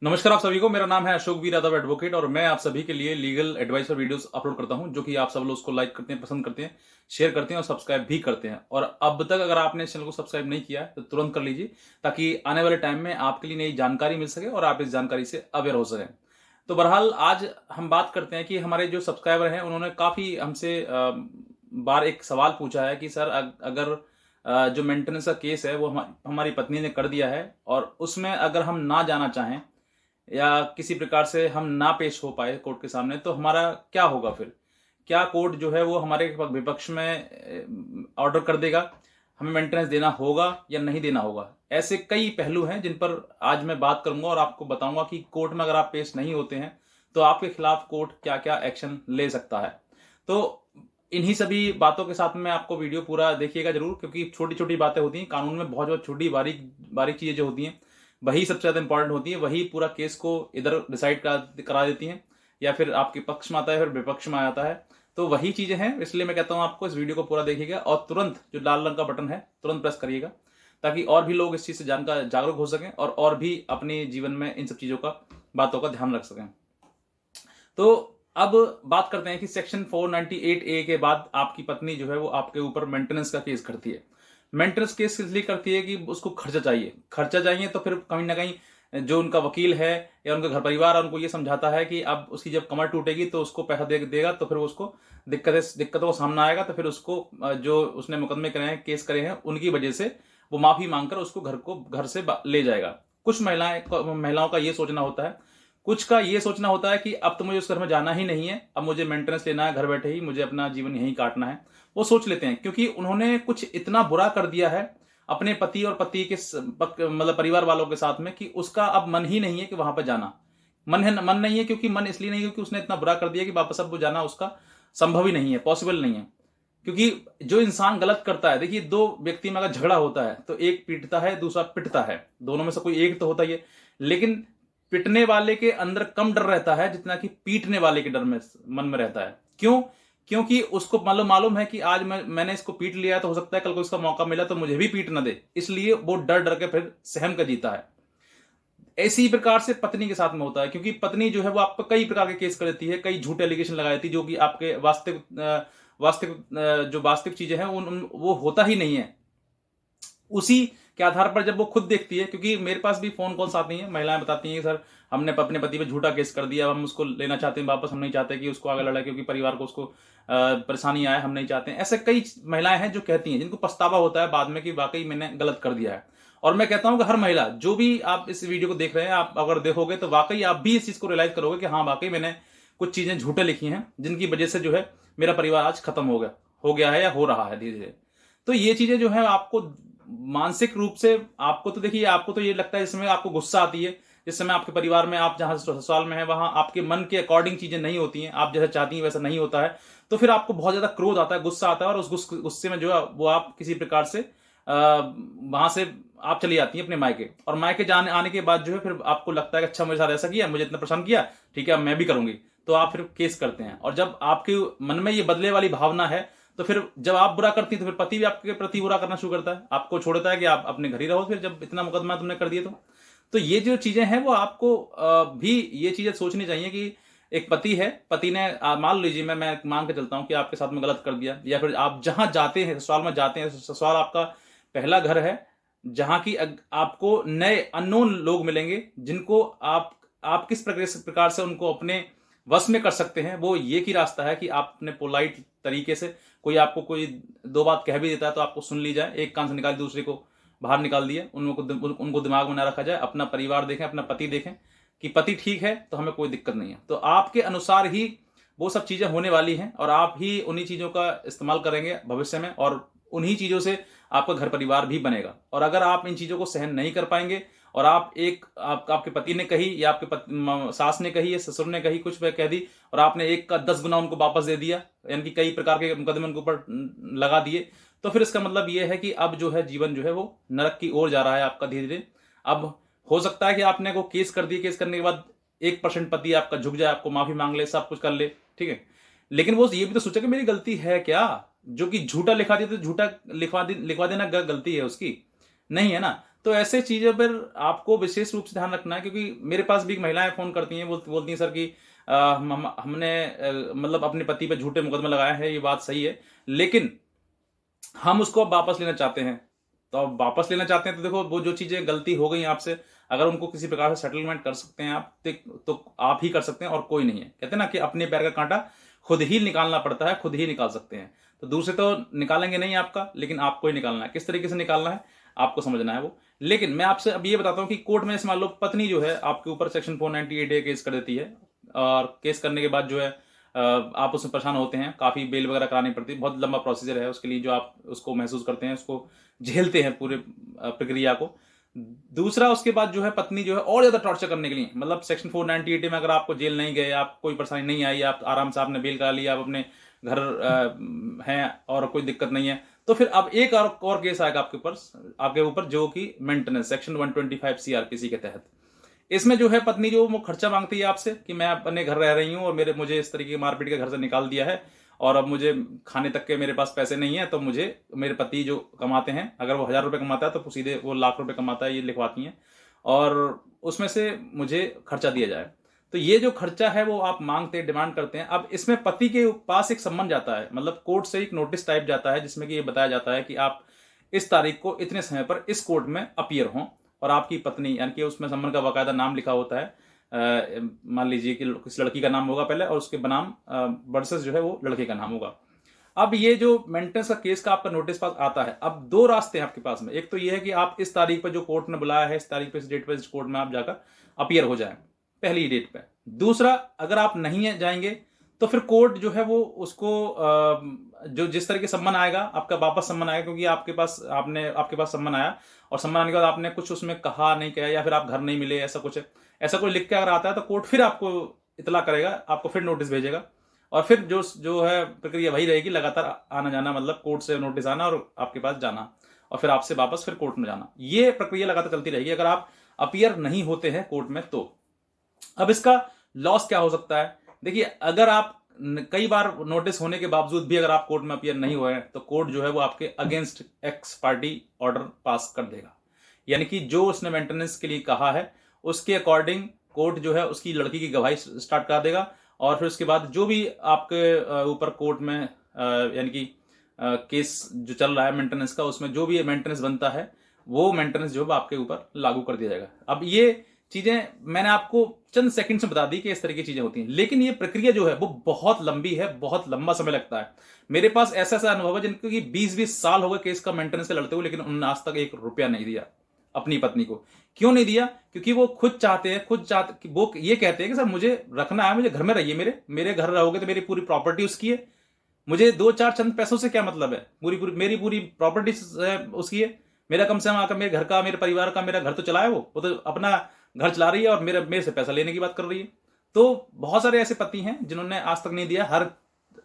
नमस्कार आप सभी को। मेरा नाम है अशोक वीर यादव एडवोकेट और मैं आप सभी के लिए लीगल एडवाइस पर वीडियोस अपलोड करता हूं, जो कि आप सब लोग उसको लाइक करते हैं, पसंद करते हैं, शेयर करते हैं और सब्सक्राइब भी करते हैं। और अब तक अगर आपने इस चैनल को सब्सक्राइब नहीं किया है तो तुरंत कर लीजिए, ताकि आने वाले टाइम में आपके लिए नई जानकारी मिल सके और आप इस जानकारी से अवेयर हो सकें। तो बहरहाल आज हम बात करते हैं कि हमारे जो सब्सक्राइबर हैं उन्होंने काफ़ी हमसे बार एक सवाल पूछा है कि सर अगर जो मेंटेनेंस का केस है वो हमारी पत्नी ने कर दिया है और उसमें अगर हम ना जाना चाहें या किसी प्रकार से हम ना पेश हो पाए कोर्ट के सामने, तो हमारा क्या होगा फिर? क्या कोर्ट जो है वो हमारे विपक्ष में ऑर्डर कर देगा, हमें मेंटेनेंस देना होगा या नहीं देना होगा? ऐसे कई पहलू हैं जिन पर आज मैं बात करूंगा और आपको बताऊंगा कि कोर्ट में अगर आप पेश नहीं होते हैं तो आपके खिलाफ कोर्ट क्या क्या एक्शन ले सकता है। तो इन्हीं सभी बातों के साथ में आपको वीडियो पूरा देखिएगा जरूर, क्योंकि छोटी छोटी बातें होती हैं कानून में, बहुत बहुत छोटी बारीक बारीक चीजें जो होती हैं वही सबसे ज्यादा इंपॉर्टेंट होती है, वही पूरा केस को इधर डिसाइड करा देती हैं, या फिर आपके पक्ष में आता है फिर विपक्ष में आता है। तो वही चीजें हैं, इसलिए मैं कहता हूं आपको इस वीडियो को पूरा देखिएगा और तुरंत जो लाल रंग का बटन है तुरंत प्रेस करिएगा, ताकि और भी लोग इस चीज से जागरूक हो सकें और भी अपने जीवन में इन सब चीजों का बातों का ध्यान रख सकें। तो अब बात करते हैं कि सेक्शन 498A के बाद आपकी पत्नी जो है वो आपके ऊपर मेंटेनेंस का केस करती है। मेंटेनेंस केस इसलिए करती है कि उसको खर्चा चाहिए, तो फिर कहीं ना कहीं जो उनका वकील है या उनका घर परिवार उनको ये समझाता है कि अब उसकी जब कमर टूटेगी तो उसको पैसा देगा, तो फिर वो उसको दिक्कतों का सामना आएगा, तो फिर उसको जो उसने मुकदमे करे हैं, केस करे हैं, उनकी वजह से वो माफी मांगकर उसको घर से ले जाएगा। कुछ महिलाओं का ये सोचना होता है, कुछ का ये सोचना होता है कि अब तो मुझे उस घर में जाना ही नहीं है, अब मुझे मेंटेनेंस लेना है, घर बैठे ही मुझे अपना जीवन यहीं काटना है। वो सोच लेते हैं क्योंकि उन्होंने कुछ इतना बुरा कर दिया है अपने पति और पति के मतलब परिवार वालों के साथ में, कि उसका अब मन ही नहीं है कि वहां पर जाना। मन नहीं है, क्योंकि मन इसलिए नहीं है क्योंकि उसने इतना बुरा कर दिया कि वापस अब वो जाना उसका संभव ही नहीं है, पॉसिबल नहीं है। क्योंकि जो इंसान गलत करता है, देखिए दो व्यक्ति में अगर झगड़ा होता है तो एक पीटता है, दूसरा पिटता है, दोनों में से कोई एक तो होता ही है। लेकिन पिटने वाले के अंदर कम डर रहता है जितना कि पीटने वाले के डर में मन में रहता है। क्यों? क्योंकि उसको मालूम है कि आज मैंने इसको पीट लिया, तो हो सकता है कल को इसका मौका मिला तो मुझे भी पीट न दे, इसलिए वो डर डर के फिर सहम कर जीता है। ऐसी ही प्रकार से पत्नी के साथ में होता है, क्योंकि पत्नी जो है वो आपको कई प्रकार के केस कर देती है, कई झूठे एलिगेशन लगा देती है, जो कि आपके जो वास्तविक चीजें हैं वो होता ही नहीं है। उसी के आधार पर जब वो खुद देखती है, क्योंकि मेरे पास भी फोन कॉल्स आती हैं, महिलाएं बताती हैं सर हमने अपने पति पे झूठा केस कर दिया, हम उसको लेना चाहते हैं वापस, हम नहीं चाहते कि उसको आगे लड़ाए, क्योंकि परिवार को उसको परेशानी आए, हम नहीं चाहते हैं। ऐसे कई महिलाएं हैं जो कहती हैं, जिनको पछतावा होता है बाद में कि वाकई मैंने गलत कर दिया है। और मैं कहता हूं कि हर महिला, जो भी आप इस वीडियो को देख रहे हैं, आप अगर देखोगे तो वाकई आप भी इस चीज को रियलाइज करोगे कि हाँ वाकई मैंने कुछ चीजें झूठे लिखी हैं, जिनकी वजह से जो है मेरा परिवार आज खत्म हो गया है या हो रहा है धीरे धीरे। तो ये चीजें जो है आपको मानसिक रूप से, आपको तो देखिए, आपको तो ये लगता है इस समय आपको गुस्सा आती है, जिस समय आपके परिवार में, आप जहां ससुराल में है वहां आपके मन के अकॉर्डिंग चीजें नहीं होती हैं, आप जैसा चाहती हैं वैसा नहीं होता है, तो फिर आपको बहुत ज्यादा क्रोध आता है, गुस्सा आता है, और उस गुस्से में जो है वो आप किसी प्रकार से वहां से आप चली जाती हैं अपने मायके, और मायके जाने आने के बाद जो है फिर आपको लगता है कि अच्छा मेरे साथ ऐसा किया, मुझे इतना परेशान किया, ठीक है अब मैं भी करूंगी, तो आप फिर केस करते हैं। और जब आपके मन में ये बदले वाली भावना है, तो फिर जब आप बुरा करती है तो फिर पति भी आपके प्रति बुरा करना शुरू करता है, आपको छोड़ता है कि आप अपने घर ही रहो, फिर जब इतना मुकदमा तुमने कर दिया तो ये जो चीजें हैं वो आपको भी ये चीजें सोचनी चाहिए कि एक पति है, पति ने मान लीजिए मैं मान के चलता हूं कि आपके साथ में गलत कर दिया, या फिर आप जहां जाते हैं ससुराल में जाते हैं, ससुराल आपका पहला घर है, जहां की आपको नए अननोन लोग मिलेंगे, जिनको आप किस प्रकार से उनको अपने वश में कर सकते हैं। वो ये की रास्ता है कि आप अपने पोलाइट तरीके से, कोई आपको कोई दो बात कह भी देता है तो आपको सुन ली जाए, एक कान से निकाल दूसरे को बाहर निकाल दिए, उनको दिमाग में ना रखा जाए, अपना परिवार देखें, अपना पति देखें कि पति ठीक है तो हमें कोई दिक्कत नहीं है, तो आपके अनुसार ही वो सब चीजें होने वाली हैं और आप ही उन्हीं चीजों का इस्तेमाल करेंगे भविष्य में, और उन्हीं चीजों से आपका घर परिवार भी बनेगा। और अगर आप इन चीजों को सहन नहीं कर पाएंगे और आपके पति ने कही या आपके सास ने कही या ससुर ने कही, कुछ कह दी, और आपने एक का 10 गुना उनको वापस दे दिया, यानी कि कई प्रकार के मुकदमे उनके ऊपर लगा दिए, तो फिर इसका मतलब ये है कि अब जो है जीवन जो है वो नरक की ओर जा रहा है आपका धीरे धीरे। अब हो सकता है कि आपने को केस कर दिया, केस करने के बाद 1% पति आपका झुक जाए, आपको माफी मांग ले, सब कुछ कर ले, ठीक है, लेकिन वो ये भी तो सोचा कि मेरी गलती है क्या, जो कि झूठा लिखा दिया तो झूठा लिखवा देना गलती है उसकी, नहीं है ना। तो ऐसे चीज़ों पर आपको विशेष रूप से ध्यान रखना है, क्योंकि मेरे पास भी महिलाएं फ़ोन करती हैं, बोलती हैं सर कि हमने मतलब अपने पति पे झूठे मुकदमे लगाए हैं, ये बात सही है, लेकिन हम उसको अब वापस लेना चाहते हैं। तो अब वापस लेना चाहते हैं तो देखो, वो जो चीज़ें गलती हो गई आपसे, अगर उनको किसी प्रकार से सेटलमेंट कर सकते हैं आप, तो आप ही कर सकते हैं और कोई नहीं है। कहते हैं ना कि अपने पैर का काँटा खुद ही निकालना पड़ता है, खुद ही निकाल सकते हैं। तो दूसरे तो निकालेंगे नहीं आपका, लेकिन आपको ही निकालना है। किस तरीके से निकालना है, आपको समझना है वो। लेकिन मैं आपसे अब ये बताता हूँ कि कोर्ट में जैसे मान लो पत्नी जो है आपके ऊपर सेक्शन 498 ए केस कर देती है, और केस करने के बाद जो है आप उसमें परेशान होते हैं, काफ़ी बेल वगैरह करानी पड़ती है, बहुत लंबा प्रोसीजर है उसके लिए, जो आप उसको महसूस करते हैं, उसको झेलते हैं पूरे प्रक्रिया को। दूसरा, उसके बाद जो है पत्नी जो है और ज़्यादा टॉर्चर करने के लिए, मतलब सेक्शन 498 में अगर आपको जेल नहीं गए, आप कोई परेशानी नहीं आई, आप आराम से आपने बेल करा लिया, आप अपने घर हैं और कोई दिक्कत नहीं है, तो फिर अब एक और केस आएगा आपके ऊपर जो कि मेंटेनेंस सेक्शन 125 सीआरपीसी के तहत। इसमें जो है पत्नी जो वो खर्चा मांगती है आपसे कि मैं अपने घर रह रही हूँ और मुझे इस तरीके की मारपीट के घर से निकाल दिया है, और अब मुझे खाने तक के मेरे पास पैसे नहीं है, तो मुझे मेरे पति जो कमाते हैं, अगर वो 1000 रुपये कमाता है तो सीधे वो लाख रुपए कमाता है, ये लिखवाती हैं, और उसमें से मुझे खर्चा दिया जाए। तो ये जो खर्चा है वो आप मांगते हैं, डिमांड करते हैं। अब इसमें पति के पास एक सम्मन जाता है, मतलब कोर्ट से एक नोटिस टाइप जाता है, जिसमें कि ये बताया जाता है कि आप इस तारीख को इतने समय पर इस कोर्ट में अपीयर हों, और आपकी पत्नी, यानी कि उसमें सम्मन का बाकायदा नाम लिखा होता है। मान लीजिए कि किस लड़की का नाम होगा पहले, और उसके बनाम वर्सेस जो है वो लड़के का नाम होगा। अब ये जो मेंटेनेंस का केस का आपका नोटिस पास आता है, अब दो रास्ते हैं आपके पास में। एक तो ये है कि आप इस तारीख पर जो कोर्ट ने बुलाया है, इस तारीख पे, इस डेट पे, इस कोर्ट में आप जाकर अपीयर हो जाए पहली डेट पे। दूसरा, अगर आप नहीं जाएंगे तो फिर कोर्ट जो है वो उसको जो जिस तरह के सम्मन आएगा, आपका वापस सम्मन आएगा, क्योंकि आपके पास सम्मन आया, और सम्मन आने के बाद आपने कुछ उसमें कहा नहीं कहा, या फिर आप घर नहीं मिले, ऐसा कुछ है, ऐसा कोई लिख के अगर आता है तो कोर्ट फिर आपको इतला करेगा, आपको फिर नोटिस भेजेगा, और फिर जो है प्रक्रिया वही रहेगी, लगातार आना जाना, मतलब कोर्ट से नोटिस आना और आपके पास जाना, और फिर आपसे वापस फिर कोर्ट में जाना। ये प्रक्रिया लगातार चलती रहेगी अगर आप अपीयर नहीं होते हैं कोर्ट में तो। अब इसका लॉस क्या हो सकता है? देखिए, अगर आप कई बार नोटिस होने के बावजूद भी अगर आप कोर्ट में अपीयर नहीं हुए हैं, तो कोर्ट जो है वो आपके against x party order pass कर देगा। यानी कि जो उसने मेंटेनेंस के लिए कहा है उसके अकॉर्डिंग कोर्ट जो है उसकी लड़की की गवाही स्टार्ट कर देगा, और फिर उसके बाद जो भी आपके ऊपर कोर्ट में यानी कि केस जो चल रहा है मेंटेनेंस का, उसमें जो भी मेंटेनेंस बनता है वो मेंटेनेंस जो है आपके ऊपर लागू कर दिया जाएगा। अब ये चीजें मैंने आपको चंद सेकंड्स में बता दी कि इस तरह की चीजें होती हैं, लेकिन ये प्रक्रिया जो है वो बहुत लंबी है, बहुत लंबा समय लगता है। मेरे पास ऐसा ऐसा अनुभव है जिनको कि 20-20 साल हो गए केस का मेंटेनेंस लड़ते हुए, लेकिन उन्होंने आज तक 1 रुपया नहीं दिया अपनी पत्नी को। क्यों नहीं दिया? क्योंकि वो खुद चाहते हैं, वो ये कहते हैं कि सर मुझे रखना है, मुझे घर में रहिए, मेरे घर रहोगे तो मेरी पूरी प्रॉपर्टी उसकी है, मुझे 2-4 चंद पैसों से क्या मतलब है, मेरी पूरी प्रॉपर्टी उसकी है, मेरा कम से कम आकर मेरे घर का, मेरे परिवार का, मेरा घर तो चलाए, वो तो अपना घर चला रही है और मेरे से पैसा लेने की बात कर रही है। तो बहुत सारे ऐसे पति हैं जिन्होंने आज तक नहीं दिया, हर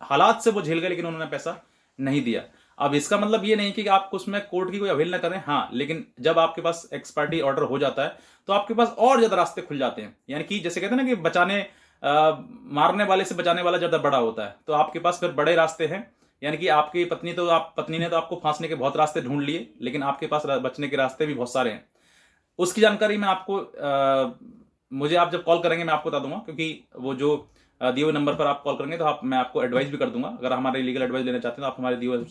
हालात से वो झेल गए, लेकिन उन्होंने पैसा नहीं दिया। अब इसका मतलब ये नहीं कि आप उसमें कोर्ट की कोई अवहेलना करें, हाँ, लेकिन जब आपके पास एक्स पार्टी ऑर्डर हो जाता है तो आपके पास और ज्यादा रास्ते खुल जाते हैं। यानी कि जैसे कहते हैं ना कि मारने वाले से बचाने वाला ज्यादा बड़ा होता है, तो आपके पास फिर बड़े रास्ते हैं। यानी कि आपकी पत्नी ने तो आपको फांसने के बहुत रास्ते ढूंढ लिए, लेकिन आपके पास बचने के रास्ते भी बहुत सारे हैं। उसकी जानकारी मैं आपको मुझे आप जब कॉल करेंगे मैं आपको बता दूंगा, क्योंकि वो जो दिए हुए नंबर पर आप कॉल करेंगे तो मैं आपको एडवाइस भी कर दूंगा। अगर हमारे लीगल एडवाइस लेना चाहते हैं तो आप हमारे दिए हुए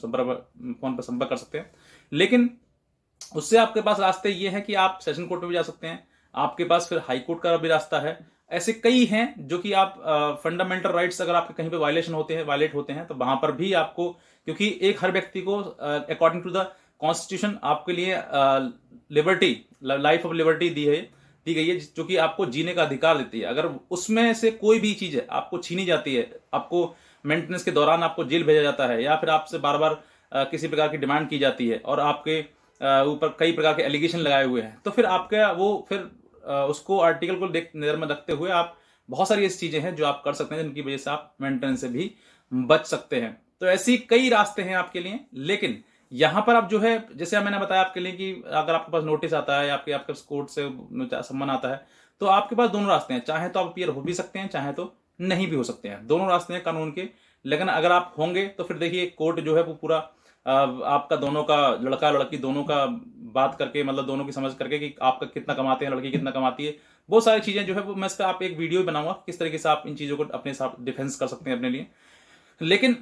फोन पर संपर्क कर सकते हैं। लेकिन उससे आपके पास रास्ते ये हैं कि आप सेशन कोर्ट में भी जा सकते हैं, आपके पास फिर हाई कोर्ट का भी रास्ता है। ऐसे कई हैं जो कि आप फंडामेंटल राइट्स अगर आपके कहीं पे वायलेट होते हैं तो वहां पर भी आपको, क्योंकि एक हर व्यक्ति को अकॉर्डिंग टू द कॉन्स्टिट्यूशन आपके लिए लिबर्टी, लाइफ ऑफ लिबर्टी दी गई है, जो कि आपको जीने का अधिकार देती है। अगर उसमें से कोई भी चीज है आपको छीनी जाती है, आपको मेंटेनेंस के दौरान आपको जेल भेजा जाता है, या फिर आपसे बार बार किसी प्रकार की डिमांड की जाती है, और आपके ऊपर कई प्रकार के एलिगेशन लगाए हुए हैं, तो फिर आपका वो फिर उसको आर्टिकल को नजर में रखते हुए आप बहुत सारी ऐसी चीजें हैं जो आप कर सकते हैं, जिनकी वजह से आप मेंटेनेंस से भी बच सकते हैं। तो ऐसी कई रास्ते हैं आपके लिए। लेकिन यहां पर आप जो है, जैसे मैंने बताया आपके लिए कि अगर आपके पास नोटिस आता है, आपके कोर्ट से सम्मन आता है, तो आपके पास दोनों रास्ते हैं। चाहे तो आप अपीयर हो भी सकते हैं, चाहे तो नहीं भी हो सकते हैं। दोनों रास्ते हैं कानून के। लेकिन अगर आप होंगे तो फिर देखिए कोर्ट जो है वो पूरा आपका दोनों का, लड़का लड़की दोनों का बात करके, मतलब दोनों की समझ करके कि आपका कितना कमाते हैं, लड़की कितना कमाती है, बहुत सारी चीज़ें जो है वो मैं इस पर आप एक वीडियो बनाऊंगा किस तरीके से आप इन चीज़ों को अपने साथ डिफेंस कर सकते हैं अपने लिए। लेकिन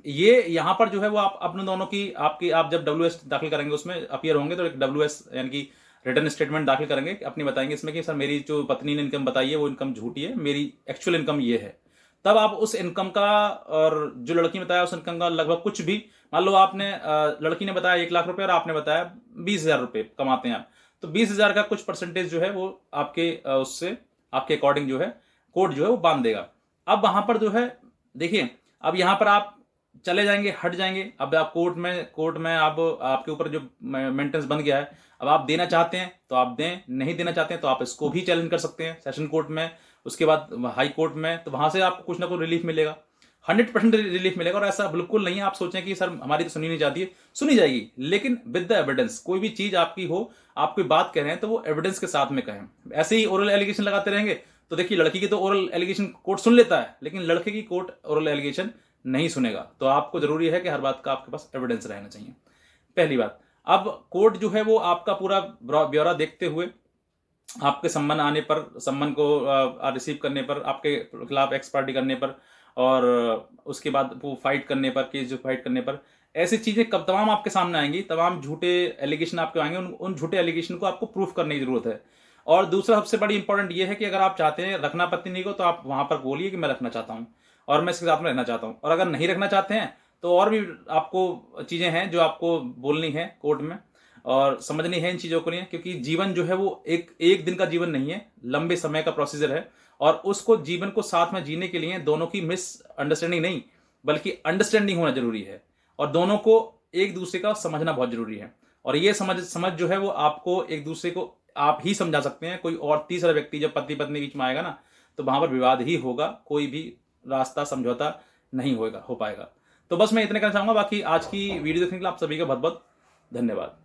ये यहाँ पर जो है वो आप अपने दोनों की, आपकी, आप जब WS दाखिल करेंगे उसमें अपीयर होंगे तो एक WS यानी कि रिटर्न स्टेटमेंट दाखिल करेंगे, अपनी बताएंगे इसमें कि सर मेरी जो पत्नी ने इनकम बताई है वो इनकम झूठी है, मेरी एक्चुअल इनकम ये है। तब आप उस इनकम का, और जो लड़की ने बताया उस इनकम का लगभग कुछ भी, मान लो आपने लड़की ने बताया 1 लाख रुपए और आपने बताया 20,000 रुपए कमाते हैं आप, तो 20,000 का कुछ परसेंटेज जो है वो आपके उससे आपके अकॉर्डिंग जो है कोर्ट जो है वो बांध देगा। अब वहां पर जो है देखिए, अब यहां पर आप चले जाएंगे, हट जाएंगे, अब आप कोर्ट में आप, आपके ऊपर जो मेंटेनेंस बन गया है, अब आप देना चाहते हैं तो आप दें, नहीं देना चाहते हैं तो आप इसको भी चैलेंज कर सकते हैं सेशन कोर्ट में, उसके बाद हाई कोर्ट में, तो वहां से आपको कुछ ना कुछ रिलीफ मिलेगा, 100% रिलीफ मिलेगा। और ऐसा बिल्कुल नहीं है आप सोचें कि सर हमारी तो सुनी नहीं जाती है, सुनी जाएगी, लेकिन विद द एविडेंस। कोई भी चीज आपकी हो, आप कोई बात कह रहे हैं तो वो एविडेंस के साथ में कहें। ऐसे ही ओरल एलिगेशन लगाते रहेंगे तो देखिए, लड़की की तो ओरल एलिगेशन कोर्ट सुन लेता है, लेकिन लड़के की कोर्ट ओरल एलिगेशन नहीं सुनेगा। तो आपको जरूरी है कि हर बात का आपके पास एविडेंस रहना चाहिए, पहली बात। अब कोर्ट जो है वो आपका पूरा ब्यौरा देखते हुए, आपके सम्मन आने पर, सम्मन को रिसीव करने पर, आपके खिलाफ एक्स पार्टी करने पर, और उसके बाद वो फाइट करने पर, केस जो फाइट करने पर, ऐसी चीजें कब तमाम आपके सामने आएंगी, तमाम झूठे एलिगेशन आपके आएंगे, उन झूठे एलिगेशन को आपको प्रूफ करने की जरूरत है। और दूसरा सबसे बड़ी इंपॉर्टेंट ये है कि अगर आप चाहते हैं रखना पत्नी को, तो आप वहां पर बोलिए कि मैं रखना चाहता हूं और मैं इसके साथ में रहना चाहता हूं। और अगर नहीं रखना चाहते हैं तो और भी आपको चीजें हैं जो आपको बोलनी है कोर्ट में और समझनी है इन चीजों को लिए, क्योंकि जीवन जो है वो एक एक दिन का जीवन नहीं है, लंबे समय का प्रोसीजर है। और उसको, जीवन को साथ में जीने के लिए दोनों की मिस अंडरस्टैंडिंग नहीं बल्कि अंडरस्टैंडिंग होना जरूरी है, और दोनों को एक दूसरे का समझना बहुत जरूरी है। और ये समझ जो है वो आपको एक दूसरे को आप ही समझा सकते हैं। कोई और तीसरा व्यक्ति जब पति पत्नी बीच में आएगा ना, तो वहां पर विवाद ही होगा, कोई भी रास्ता समझौता नहीं हो पाएगा। तो बस मैं इतने कहना चाहूंगा। बाकी आज की वीडियो देखने के लिए आप सभी का बहुत बहुत धन्यवाद।